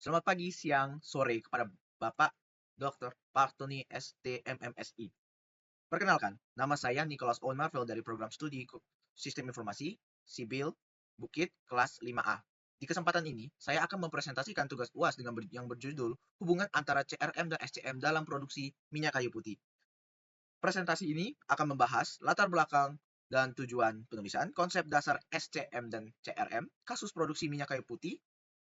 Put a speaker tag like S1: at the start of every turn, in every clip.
S1: Selamat pagi, siang, sore kepada Bapak Dr. Partoni STMMSI. Perkenalkan, nama saya Nicholas Owen Marvel dari program studi Sistem Informasi, Sibil, Bukit, kelas 5A. Di kesempatan ini, saya akan mempresentasikan tugas UAS yang berjudul Hubungan antara CRM dan SCM dalam produksi minyak kayu putih. Presentasi ini akan membahas latar belakang dan tujuan penulisan, konsep dasar SCM dan CRM, kasus produksi minyak kayu putih,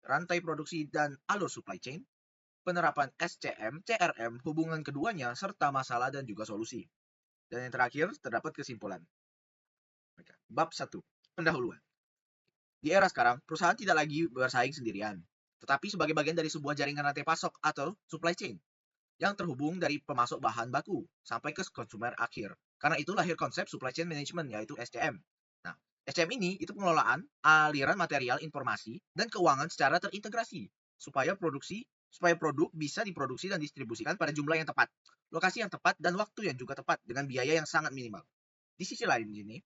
S1: rantai produksi dan alur supply chain, penerapan SCM, CRM, hubungan keduanya, serta masalah dan juga solusi. Dan yang terakhir, terdapat kesimpulan. Bab 1. Pendahuluan. Di era sekarang, perusahaan tidak lagi bersaing sendirian, tetapi sebagai bagian dari sebuah jaringan rantai pasok atau supply chain yang terhubung dari pemasok bahan baku sampai ke konsumer akhir. Karena itu lahir konsep supply chain management, yaitu SCM. Nah, SCM ini itu pengelolaan aliran material, informasi, dan keuangan secara terintegrasi supaya produk bisa diproduksi dan distribusikan pada jumlah yang tepat, lokasi yang tepat, dan waktu yang juga tepat dengan biaya yang sangat minimal. Di sisi lain ini,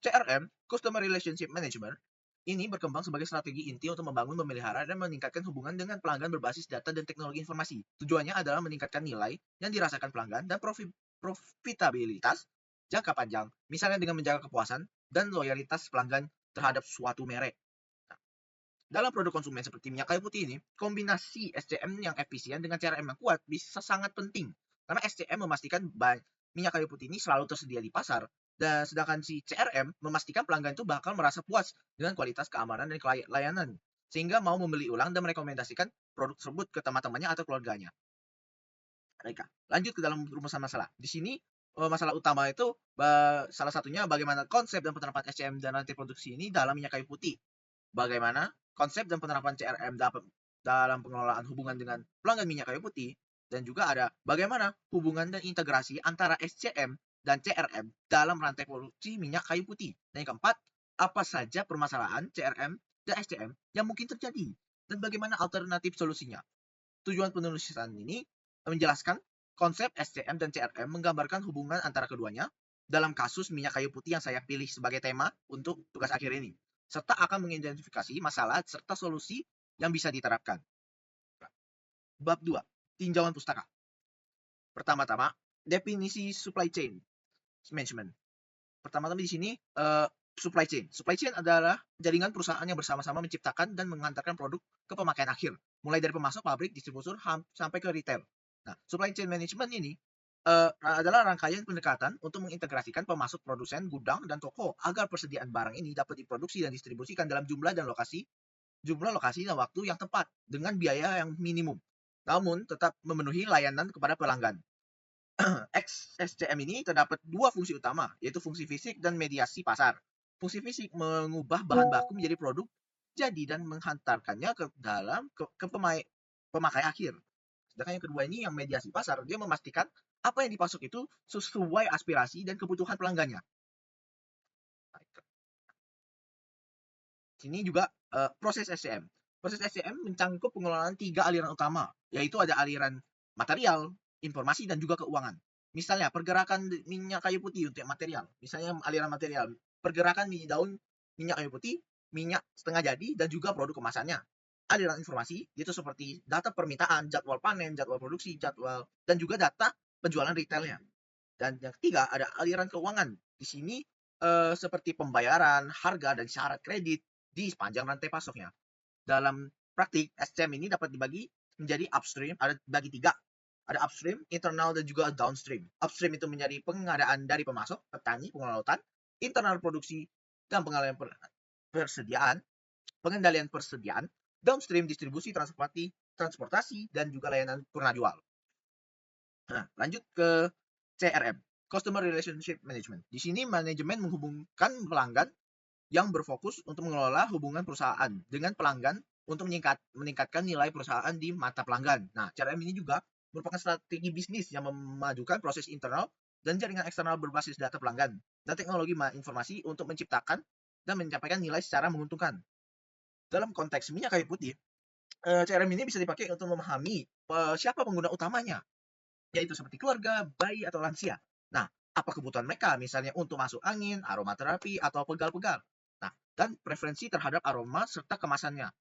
S1: CRM, Customer Relationship Management, ini berkembang sebagai strategi inti untuk membangun, memelihara, dan meningkatkan hubungan dengan pelanggan berbasis data dan teknologi informasi. Tujuannya adalah meningkatkan nilai yang dirasakan pelanggan dan profitabilitas jangka panjang, misalnya dengan menjaga kepuasan dan loyalitas pelanggan terhadap suatu merek. Nah, dalam produk konsumen seperti minyak kayu putih ini, kombinasi SCM yang efisien dengan CRM yang kuat bisa sangat penting. Karena SCM memastikan minyak kayu putih ini selalu tersedia di pasar, dan sedangkan si CRM memastikan pelanggan itu bakal merasa puas dengan kualitas keamanan dan layanan, sehingga mau membeli ulang dan merekomendasikan produk tersebut ke teman-temannya atau keluarganya. Baik, lanjut ke dalam rumusan masalah. Di sini masalah utama itu salah satunya bagaimana konsep dan penerapan SCM dan rantai produksi ini dalam minyak kayu putih. Bagaimana konsep dan penerapan CRM dalam pengelolaan hubungan dengan pelanggan minyak kayu putih, dan juga ada bagaimana hubungan dan integrasi antara SCM dan CRM dalam rantai produksi minyak kayu putih. Dan yang keempat, apa saja permasalahan CRM dan SCM yang mungkin terjadi dan bagaimana alternatif solusinya. Tujuan penulisan ini menjelaskan konsep SCM dan CRM, menggambarkan hubungan antara keduanya dalam kasus minyak kayu putih yang saya pilih sebagai tema untuk tugas akhir ini, serta akan mengidentifikasi masalah serta solusi yang bisa diterapkan. Bab 2. Tinjauan pustaka. Pertama-tama, definisi supply chain management. Pertama-tama di sini supply chain. Supply chain adalah jaringan perusahaan yang bersama-sama menciptakan dan mengantarkan produk ke pemakaian akhir, mulai dari pemasok, pabrik, distributor, sampai ke retail. Nah, supply chain management ini adalah rangkaian pendekatan untuk mengintegrasikan pemasok, produsen, gudang, dan toko agar persediaan barang ini dapat diproduksi dan distribusikan dalam jumlah lokasi dan waktu yang tepat dengan biaya yang minimum, namun tetap memenuhi layanan kepada pelanggan. SCM ini terdapat dua fungsi utama, yaitu fungsi fisik dan mediasi pasar. Fungsi fisik mengubah bahan baku menjadi produk jadi dan menghantarkannya ke pemakai akhir. Sedangkan yang kedua ini yang mediasi pasar, dia memastikan apa yang dipasok itu sesuai aspirasi dan kebutuhan pelanggannya. Sini juga proses SCM. Proses SCM mencangkup pengelolaan 3 aliran utama, yaitu ada aliran material, informasi, dan juga keuangan. Misalnya pergerakan minyak kayu putih untuk material. Misalnya aliran material, pergerakan daun minyak kayu putih, minyak setengah jadi, dan juga produk kemasannya. Aliran informasi itu seperti data permintaan, jadwal panen, jadwal produksi, jadwal, dan juga data penjualan retailnya. Dan yang ketiga ada aliran keuangan. Di sini seperti pembayaran, harga, dan syarat kredit di sepanjang rantai pasoknya. Dalam praktik, SCM ini dapat dibagi menjadi upstream, ada bagi 3. Ada upstream, internal, dan juga downstream. Upstream itu menjadi pengadaan dari pemasok, petani, pengelola hutan, internal produksi, dan pengendalian persediaan, downstream distribusi, transportasi, dan juga layanan purna jual. Nah, lanjut ke CRM, Customer Relationship Management. Di sini manajemen menghubungkan pelanggan yang berfokus untuk mengelola hubungan perusahaan dengan pelanggan untuk meningkatkan nilai perusahaan di mata pelanggan. Nah, CRM ini juga merupakan strategi bisnis yang memajukan proses internal dan jaringan eksternal berbasis data pelanggan dan teknologi informasi untuk menciptakan dan mencapai nilai secara menguntungkan. Dalam konteks minyak kayu putih, CRM ini bisa dipakai untuk memahami siapa pengguna utamanya, yaitu seperti keluarga, bayi, atau lansia. Nah, apa kebutuhan mereka, misalnya untuk masuk angin, aromaterapi, atau pegal-pegal. Nah, dan preferensi terhadap aroma serta kemasannya.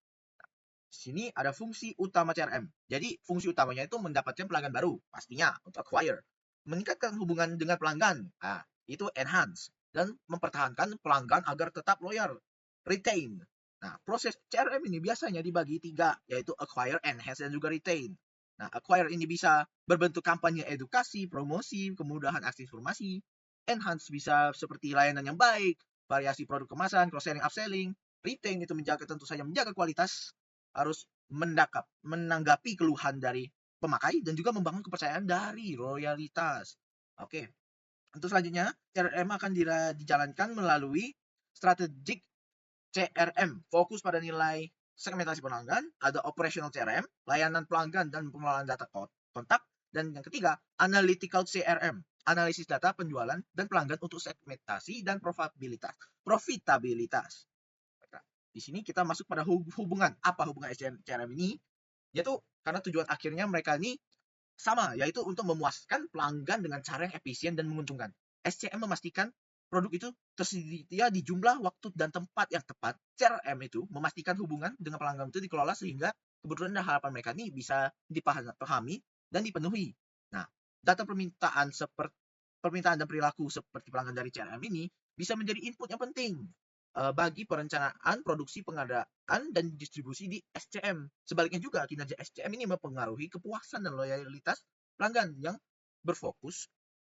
S1: Sini ada fungsi utama CRM. Jadi fungsi utamanya itu mendapatkan pelanggan baru, pastinya untuk acquire. Meningkatkan hubungan dengan pelanggan, itu enhance. Dan mempertahankan pelanggan agar tetap loyal, retain. Nah, proses CRM ini biasanya dibagi 3, yaitu acquire, enhance, dan juga retain. Nah, acquire ini bisa berbentuk kampanye edukasi, promosi, kemudahan akses informasi. Enhance bisa seperti layanan yang baik, variasi produk kemasan, cross-selling, upselling. Retain itu tentu saja menjaga kualitas, harus menanggapi keluhan dari pemakai dan juga membangun kepercayaan dari loyalitas. Oke, untuk selanjutnya CRM akan dijalankan melalui strategic CRM, fokus pada nilai segmentasi pelanggan, ada operational CRM, layanan pelanggan dan pengelolaan data kontak, dan yang ketiga analytical CRM, analisis data penjualan dan pelanggan untuk segmentasi dan profitabilitas. Di sini kita masuk pada hubungan. Apa hubungan CRM ini? Yaitu karena tujuan akhirnya mereka ini sama, yaitu untuk memuaskan pelanggan dengan cara yang efisien dan menguntungkan. SCM memastikan produk itu tersedia di jumlah, waktu, dan tempat yang tepat. CRM itu memastikan hubungan dengan pelanggan itu dikelola sehingga kebutuhan dan harapan mereka ini bisa dipahami dan dipenuhi. Nah, data permintaan dan perilaku seperti pelanggan dari CRM ini bisa menjadi input yang penting bagi perencanaan, produksi, pengadaan, dan distribusi di SCM. Sebaliknya juga, kinerja SCM ini mempengaruhi kepuasan dan loyalitas pelanggan yang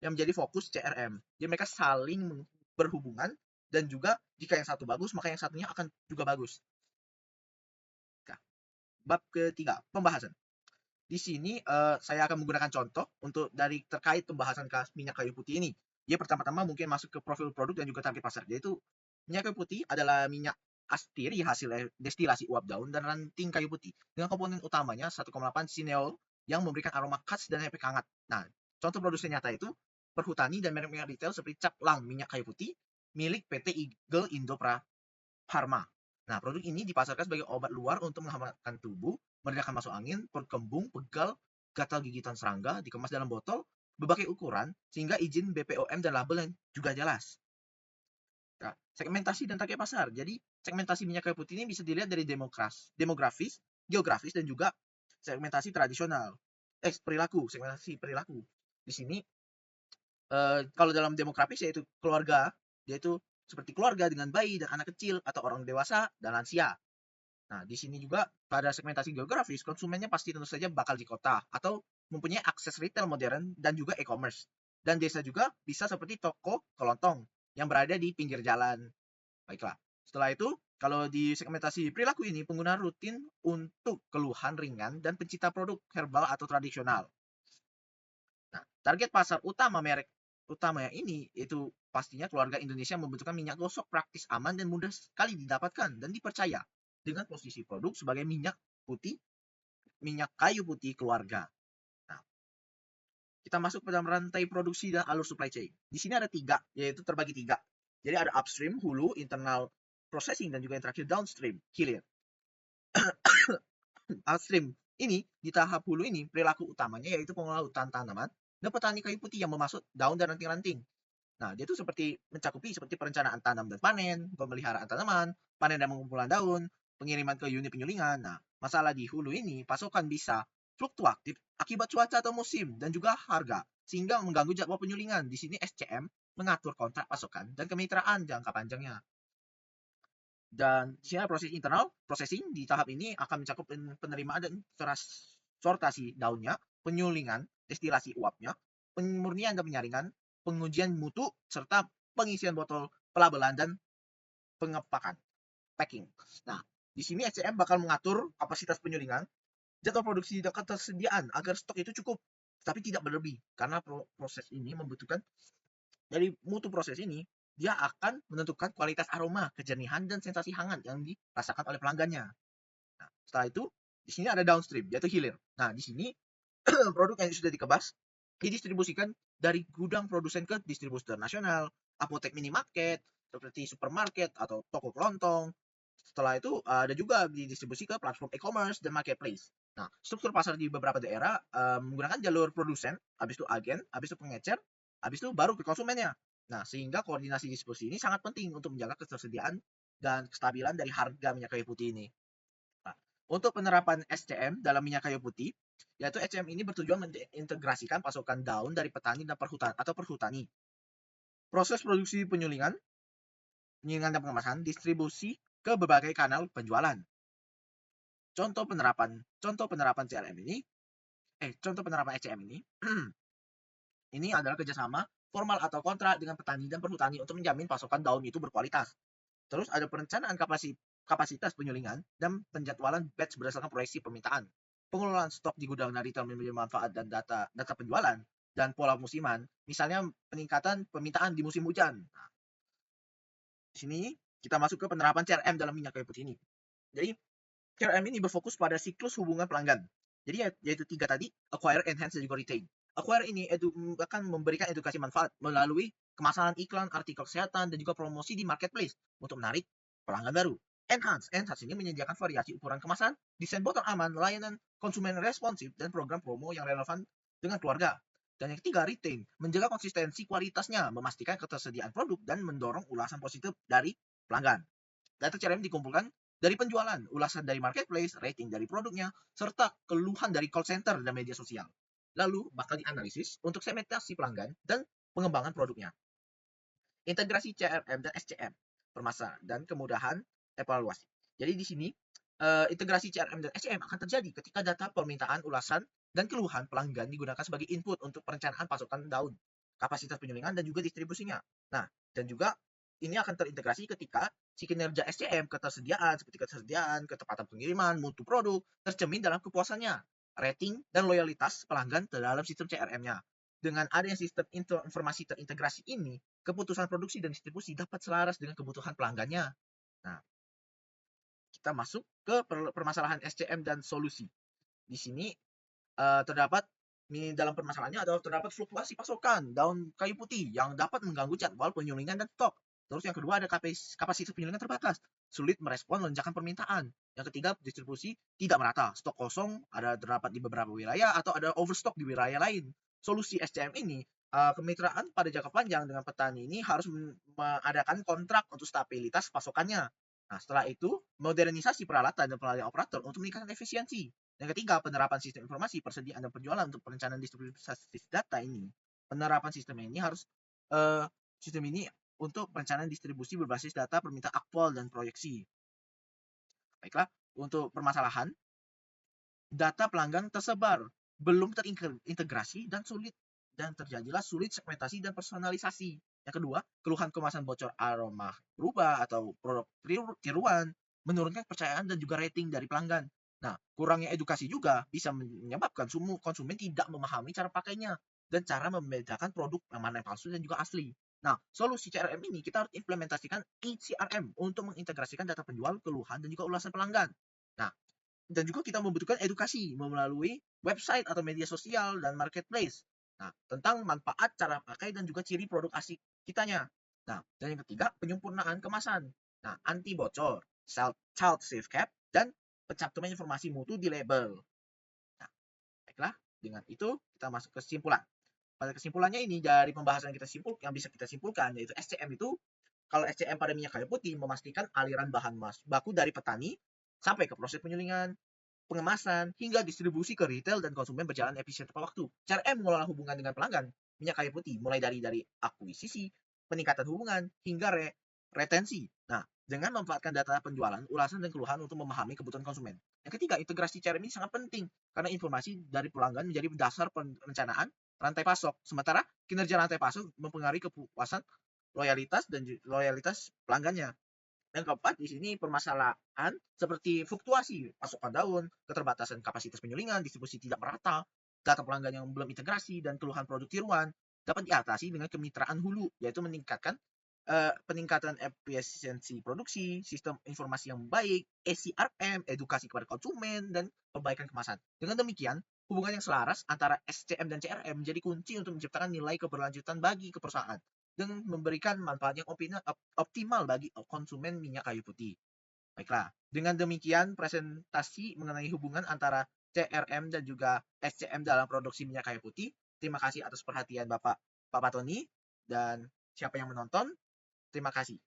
S1: menjadi fokus CRM. Jadi mereka saling berhubungan dan juga jika yang satu bagus, maka yang satunya akan juga bagus. Nah, bab ketiga, pembahasan. Di sini saya akan menggunakan contoh untuk terkait pembahasan minyak kayu putih ini. Dia pertama-tama mungkin masuk ke profil produk dan juga target pasar, yaitu minyak kayu putih adalah minyak astiri hasil destilasi uap daun dan ranting kayu putih dengan komponen utamanya 1,8 sineol yang memberikan aroma khas dan efek hangat. Nah, contoh produsen nyata itu perhutani dan merek-merek retail seperti Cap Lang minyak kayu putih milik PT Eagle Indo Pharma. Nah, produk ini dipasarkan sebagai obat luar untuk menghangatkan tubuh, meredakan masuk angin, perut kembung, pegal, gatal gigitan serangga, dikemas dalam botol, berbagai ukuran, sehingga izin BPOM dan label yang juga jelas. Nah, segmentasi dan target pasar. Jadi, segmentasi minyak kayu putih ini bisa dilihat dari demografis, geografis, dan juga segmentasi tradisional. Segmentasi perilaku. Di sini, kalau dalam demografis yaitu keluarga, yaitu seperti keluarga dengan bayi dan anak kecil, atau orang dewasa dan lansia. Nah, di sini juga pada segmentasi geografis, konsumennya pasti tentu saja bakal di kota atau mempunyai akses retail modern dan juga e-commerce. Dan desa juga bisa seperti toko kelontong yang berada di pinggir jalan. Baiklah, setelah itu, kalau di segmentasi perilaku ini, pengguna rutin untuk keluhan ringan dan pencinta produk herbal atau tradisional. Nah, target pasar utama merek utama yang ini itu pastinya keluarga Indonesia membutuhkan minyak gosok praktis, aman, dan mudah sekali didapatkan dan dipercaya dengan posisi produk sebagai minyak kayu putih keluarga. Nah, kita masuk pada rantai produksi dan alur supply chain. Di sini ada 3, yaitu terbagi 3. Jadi ada upstream, hulu, internal processing, dan juga yang terakhir downstream, hilir. Upstream ini, di tahap hulu ini, perilaku utamanya yaitu pengelola hutan tanaman dan petani kayu putih yang memasuk daun dan ranting-ranting. Nah, dia itu mencakupi seperti perencanaan tanam dan panen, pemeliharaan tanaman, panen dan pengumpulan daun, pengiriman ke unit penyulingan. Nah, masalah di hulu ini, pasokan bisa fluktuatif akibat cuaca atau musim dan juga harga, sehingga mengganggu jadwal penyulingan. Di sini SCM mengatur kontrak pasokan dan kemitraan jangka panjangnya. Dan di sini proses internal, processing di tahap ini akan mencakup penerimaan dan sortasi daunnya, penyulingan, destilasi uapnya, pemurnian dan penyaringan, pengujian mutu, serta pengisian botol pelabelan dan pengepakan, packing. Nah, di sini SCM bakal mengatur kapasitas penyulingan, jadwal produksi dan ketersediaan agar stok itu cukup, tapi tidak berlebih. Karena proses ini membutuhkan, dari mutu proses ini, dia akan menentukan kualitas aroma, kejernihan, dan sensasi hangat yang dirasakan oleh pelanggannya. Nah, setelah itu, di sini ada downstream, yaitu hilir. Nah, di sini produk yang sudah dikebas didistribusikan dari gudang produsen ke distributor nasional, apotek minimarket, seperti supermarket atau toko kelontong. Setelah itu ada juga didistribusi ke platform e-commerce dan marketplace. Nah, struktur pasar di beberapa daerah menggunakan jalur produsen, habis itu agen, habis itu pengecer, habis itu baru ke konsumennya. Nah, sehingga koordinasi distribusi ini sangat penting untuk menjaga ketersediaan dan kestabilan dari harga minyak kayu putih ini. Nah, Untuk penerapan SCM dalam minyak kayu putih, yaitu SCM ini bertujuan mengintegrasikan pasokan daun dari petani dan perhutani. Proses produksi penyulingan dan pengemasan, distribusi ke berbagai kanal penjualan. Contoh penerapan CRM ini, contoh penerapan SCM ini, ini adalah kerjasama formal atau kontrak dengan petani dan perhutani untuk menjamin pasokan daun itu berkualitas. Terus ada perencanaan kapasitas penyulingan dan penjadwalan batch berdasarkan proyeksi permintaan. Pengelolaan stok di gudang dan retail memiliki manfaat dan data penjualan dan pola musiman, misalnya peningkatan permintaan di musim hujan. Nah, di sini kita masuk ke penerapan CRM dalam minyak kayu putih ini. Jadi CRM ini berfokus pada siklus hubungan pelanggan. Jadi yaitu 3 tadi, acquire, enhance, dan juga retain. Acquire ini akan memberikan edukasi manfaat melalui kemasanan iklan, artikel kesehatan, dan juga promosi di marketplace untuk menarik pelanggan baru. Enhance ini menyediakan variasi ukuran kemasan, desain botol aman, layanan konsumen responsif, dan program promo yang relevan dengan keluarga. Dan yang ketiga, retain, menjaga konsistensi kualitasnya, memastikan ketersediaan produk, dan mendorong ulasan positif dari pelanggan. Data CRM dikumpulkan dari penjualan, ulasan dari marketplace, rating dari produknya, serta keluhan dari call center dan media sosial. Lalu bakal dianalisis untuk segmentasi pelanggan dan pengembangan produknya. Integrasi CRM dan SCM, permasalahan dan kemudahan evaluasi. Jadi di sini integrasi CRM dan SCM akan terjadi ketika data permintaan, ulasan, dan keluhan pelanggan digunakan sebagai input untuk perencanaan pasokan daun, kapasitas penyulingan, dan juga distribusinya. Nah, dan juga ini akan terintegrasi ketika si kinerja SCM, seperti ketersediaan, ketepatan pengiriman, mutu produk, tercermin dalam kepuasannya, rating, dan loyalitas pelanggan dalam sistem CRM-nya. Dengan adanya sistem informasi terintegrasi ini, keputusan produksi dan distribusi dapat selaras dengan kebutuhan pelanggannya. Nah, kita masuk ke permasalahan SCM dan solusi. Di sini terdapat dalam permasalahannya adalah terdapat fluktuasi pasokan daun kayu putih yang dapat mengganggu jadwal penyulingan dan stok. Terus yang kedua ada kapasitas penyulingan terbatas, sulit merespon lonjakan permintaan. Yang ketiga, distribusi tidak merata, stok kosong ada terdapat di beberapa wilayah atau ada overstock di wilayah lain. Solusi SCM ini, kemitraan pada jangka panjang dengan petani ini harus mengadakan kontrak untuk stabilitas pasokannya. Nah, setelah itu, modernisasi peralatan dan pelatihan operator untuk meningkatkan efisiensi. Yang ketiga, penerapan sistem informasi, persediaan dan penjualan untuk perencanaan distribusi data ini. Penerapan sistem ini harus sistem ini untuk perencanaan distribusi berbasis data permintaan aktual dan proyeksi. Baiklah, untuk permasalahan, data pelanggan tersebar, belum terintegrasi dan terjadilah sulit segmentasi dan personalisasi. Yang kedua, keluhan kemasan bocor, aroma berubah atau produk tiruan, menurunkan kepercayaan dan juga rating dari pelanggan. Nah, kurangnya edukasi juga bisa menyebabkan konsumen tidak memahami cara pakainya dan cara membedakan produk yang mana yang palsu dan juga asli. Nah, solusi CRM ini kita harus implementasikan eCRM untuk mengintegrasikan data penjual, keluhan, dan juga ulasan pelanggan. Nah, dan juga kita membutuhkan edukasi melalui website atau media sosial dan marketplace. Nah, tentang manfaat, cara pakai, dan juga ciri produk asli kitanya. Nah, dan yang ketiga, penyempurnaan kemasan. Nah, anti bocor, child safe cap, dan pencantuman informasi mutu di label. Nah, baiklah, dengan itu kita masuk ke kesimpulan. Pada kesimpulannya ini dari pembahasan yang bisa kita simpulkan yaitu SCM itu, kalau SCM pada minyak kayu putih memastikan aliran bahan baku dari petani sampai ke proses penyulingan, pengemasan, hingga distribusi ke retail dan konsumen berjalan efisien tepat waktu. CRM mengelola hubungan dengan pelanggan minyak kayu putih mulai dari akuisisi, peningkatan hubungan, hingga retensi. Nah, dengan memanfaatkan data penjualan, ulasan, dan keluhan untuk memahami kebutuhan konsumen. Yang ketiga, integrasi CRM ini sangat penting karena informasi dari pelanggan menjadi dasar perencanaan rantai pasok. Sementara kinerja rantai pasok mempengaruhi kepuasan loyalitas pelanggannya. Yang keempat, di sini permasalahan seperti fluktuasi pasokan daun, keterbatasan kapasitas penyulingan, distribusi tidak merata, data pelanggan yang belum integrasi, dan keluhan produk tiruan dapat diatasi dengan kemitraan hulu, yaitu peningkatan efisiensi produksi, sistem informasi yang baik, ECRM, edukasi kepada konsumen, dan perbaikan kemasan. Dengan demikian, hubungan yang selaras antara SCM dan CRM menjadi kunci untuk menciptakan nilai keberlanjutan bagi perusahaan dan memberikan manfaat yang optimal bagi konsumen minyak kayu putih. Baiklah, dengan demikian presentasi mengenai hubungan antara CRM dan juga SCM dalam produksi minyak kayu putih. Terima kasih atas perhatian Bapak Tony dan siapa yang menonton. Terima kasih.